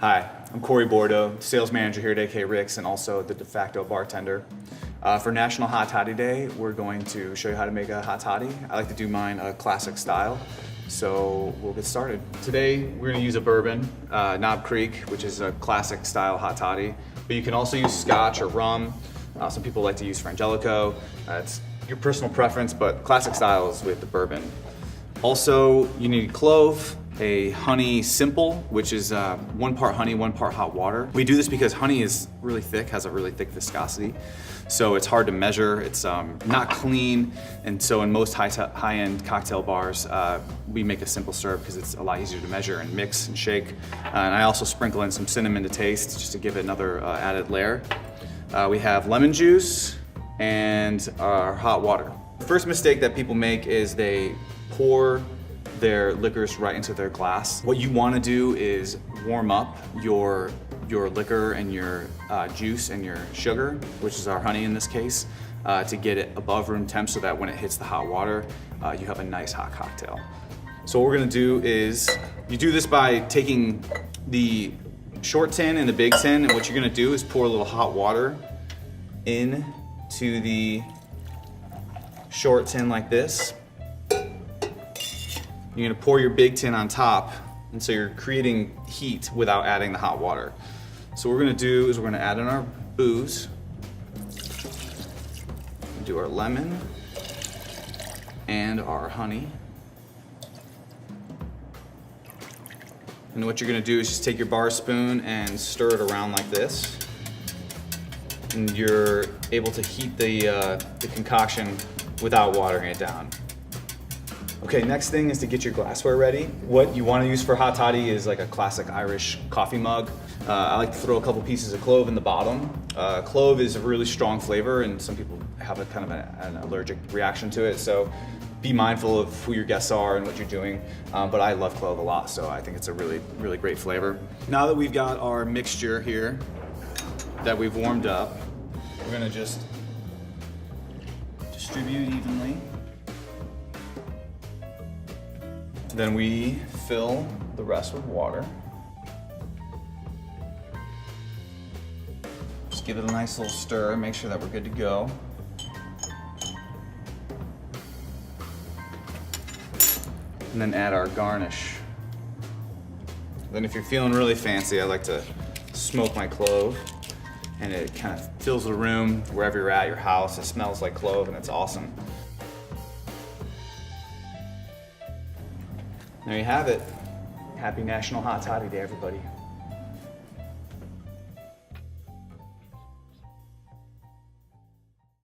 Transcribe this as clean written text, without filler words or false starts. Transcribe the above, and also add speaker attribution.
Speaker 1: Hi, I'm Corey Bordo, sales manager here at AK Rick's and also the de facto bartender. For National Hot Toddy Day, we're going to show you how to make a hot toddy. I like to do mine a classic style, so we'll get started. Today, we're gonna use a bourbon, Knob Creek, which is a classic style hot toddy, but you can also use scotch or rum. Some people like to use Frangelico. It's your personal preference, but classic style is with the bourbon. Also, you need clove, a honey simple, which is 1 part honey, 1 part hot water. We do this because honey is really thick, has a really thick viscosity, so it's hard to measure. It's not clean, and so in most high-end cocktail bars, we make a simple serve because it's a lot easier to measure and mix and shake. And I also sprinkle in some cinnamon to taste, just to give it another added layer. We have lemon juice and our hot water. The first mistake that people make is they pour their liquors right into their glass. What you want to do is warm up your liquor and your juice and your sugar, which is our honey in this case, to get it above room temp so that when it hits the hot water, you have a nice hot cocktail. So what we're gonna do is, you do this by taking the short tin and the big tin, and what you're gonna do is pour a little hot water into the short tin like this. You're gonna pour your big tin on top, and so you're creating heat without adding the hot water. So what we're gonna do is we're gonna add in our booze, do our lemon, and our honey. And what you're gonna do is just take your bar spoon and stir it around like this. And you're able to heat the concoction without watering it down. Okay, next thing is to get your glassware ready. What you want to use for hot toddy is like a classic Irish coffee mug. I like to throw a couple pieces of clove in the bottom. Clove is a really strong flavor, and some people have a kind of an allergic reaction to it, so be mindful of who your guests are and what you're doing. But I love clove a lot, so I think it's a really, really great flavor. Now that we've got our mixture here that we've warmed up, we're gonna just distribute evenly. Then we fill the rest with water. Just give it a nice little stir, make sure that we're good to go. And then add our garnish. Then if you're feeling really fancy, I like to smoke my clove, and it kind of fills the room wherever you're at, your house. It smells like clove and it's awesome. There you have it. Happy National Hot Toddy Day, everybody.